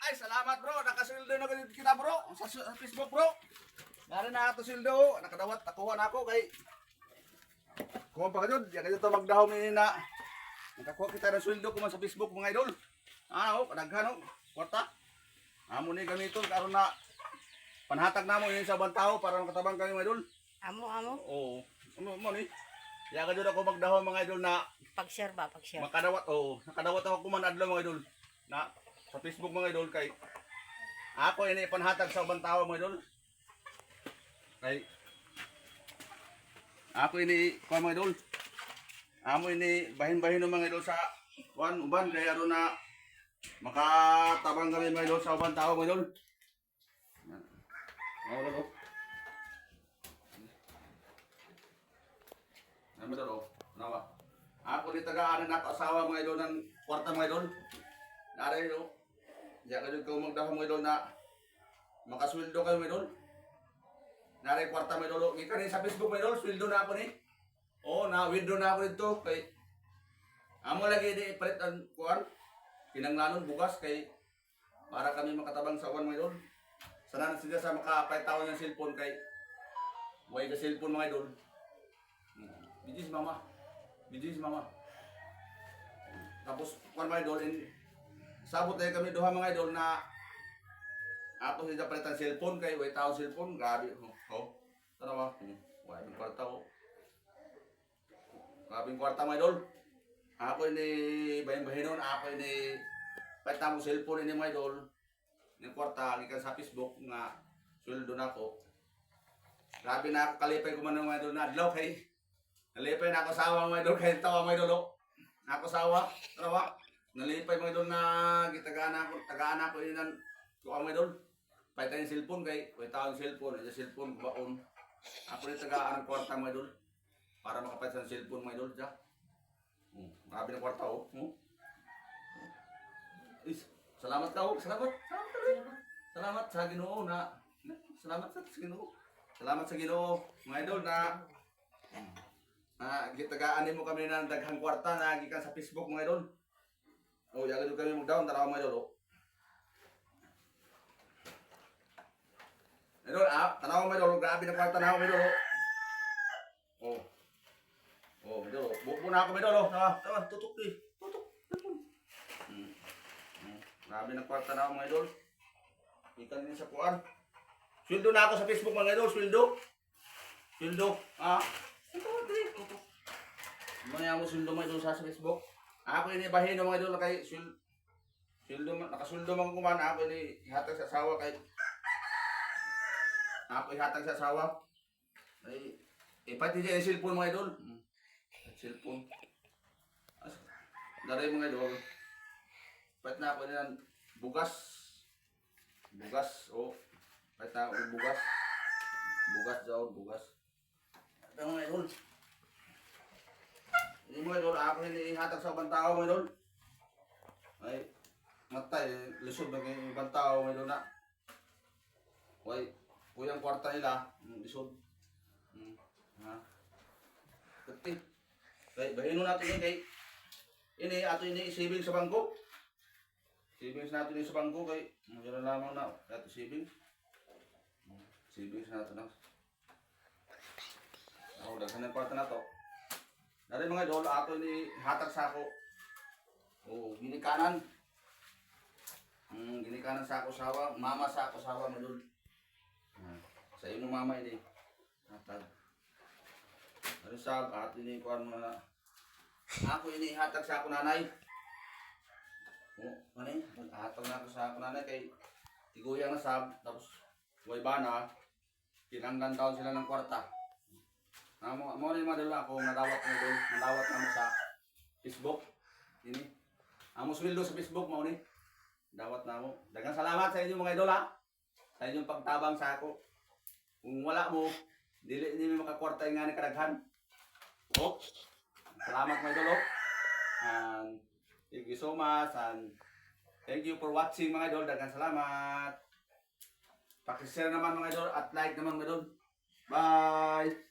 Ay, salamat bro. Nakasildo na kita bro. Sa Facebook bro. Nari na ato sildo. Nakadawat. Nakuha na ako kay... Kuha pa ka dyan. Yan kayo ito magdahom ni na. Nakakuha kita ng sildo ko man sa Facebook mga idol. Ano, kadaghan o. Kwarta. Amo ni gamito. Karoon na panhatag na mo yun sa ibang tao para makatabang kami mga idol. Amo. Oo. Ano mo ni? Yan kayo ako magdahom mga idol na Pag-share ba? Pag-share. makadawat. Oo. Nakadawat ako kumanadlo mga idol. Na sa Facebook mga idol kay ako ini panhatag sa ibang tao mga idol. Kay ako ini kuha mga idol. Amo ini bahin-bahin ng mga idol sa uban kaya aro na makatabang kami mga idol sa ubang tao mga idol. Ano Ano daw? Nawa. Ako ni taga-ano na asawa mga idol ng kwarta mga idol. Nare yo. Diya ka ko magdahom mga idol na makasweldo kayo mga idol. Nare kwarta mga idol. Gikan ni sa Facebook mga idol, sweldo na ako ni. Oh, na withdraw na ako dito kay amo lagi di palit ang kuan. Kinanglanon bukas kay para kami makatabang sa uwan mga idol. Sana na sila sa makapay tao ng cellphone kay way ka cellphone mga idol. Bijis mama. Tapos kuan mga idol sabot na kami duha mga idol na ako sila palitan cellphone kay way tao cellphone grabe. Oh. Tanawa. Way kwarta ko. Grabing kwarta mga idol. Ako ini bahin-bahinon, ako ini palitan mo cellphone ini mga idol. Yung kwarta gikan sa Facebook nga sweldo na ako. Grabe na ako kalipay ko man ng mga idol na adlaw kay nalipay na ako sawa mga idol kay tawa mga idol. Ako sawa, tawa. Nalipay mga idol na tagaan ako inan ko ang mga idol. Palitan yung cellphone kay way tawag cellphone, yung cellphone baon. Ako ni tagaan ang kwarta mga idol para makapalitan sa cellphone mga idol ja. Grabe na kwarta oh. Salamat daw, salamat. Salamat sa Ginoo na salamat sa Ginoo. Salamat sa Ginoo mga idol na gitagaan mo kami ng daghang kwarta na gikan sa Facebook mga idol. Oh, yaga kami magdaon taraw mga idol. Idol, tanaw mga idol, grabe na kwarta na ako mga idol. Oh. Oh, mga idol. Buko na ako mga idol. Tama, tutok ni. Tutok. Grabe na kwarta na ako mga idol. Ikan din sa kuan. Sweldo na ako sa Facebook mga idol, sweldo. Maya mo sweldo mga idol sa Facebook. Ako ini bahin mga idol kay sweldo nakasweldo man kuman ako ini ihatag sa asawa kay ako ihatag sa asawa. Ay pati diyan cellphone mga idol. Cellphone. Daray mga idol. Pat na ako niyan bugas. Oh. Pat na ako bugas. Bugas. Ano mga idol? Hindi mga idol, ako hinihatag sa ibang tao mga idol. Ay, matay, lisod na yung ibang tao mga idol na. Way, kuyang kwarta nila, lisod. Kati. Kaya, bahino natin yun kay ini ato ini savings sa bangko. Savings natin ini sa bangko kay maganda lamang na ato savings. Savings natin na. Ako daghan ng kwarta na to. Dari mga idol ato ini hatag sa ako. Oh, ginikanan. Ginikanan sa ako sawa, mama sa ako sawa mga idol. Sa imo mama ini. Hatag. Ano sab ato ini kuan mga ako ini hatag sa ako nanay. Oh, ano eh? Hatag na ako sa ako nanay kay tiguyang na sab tapos way bana kinanggan taon sila ng kwarta. Mo ni madalo ako nadawat na mo sa Facebook. Ini. Amo sweldo sa Facebook mo ni. Dawat na mo. Daghang salamat sa inyo mga idol ha. Sa inyong pagtabang sa ako. Kung wala mo, dili ni makakwarta nga ni kadaghan. Oh. Salamat mga idol. And thank you so much and thank you for watching mga idol. Daghang salamat. Paki-share naman mga idol at like naman mga idol. Bye.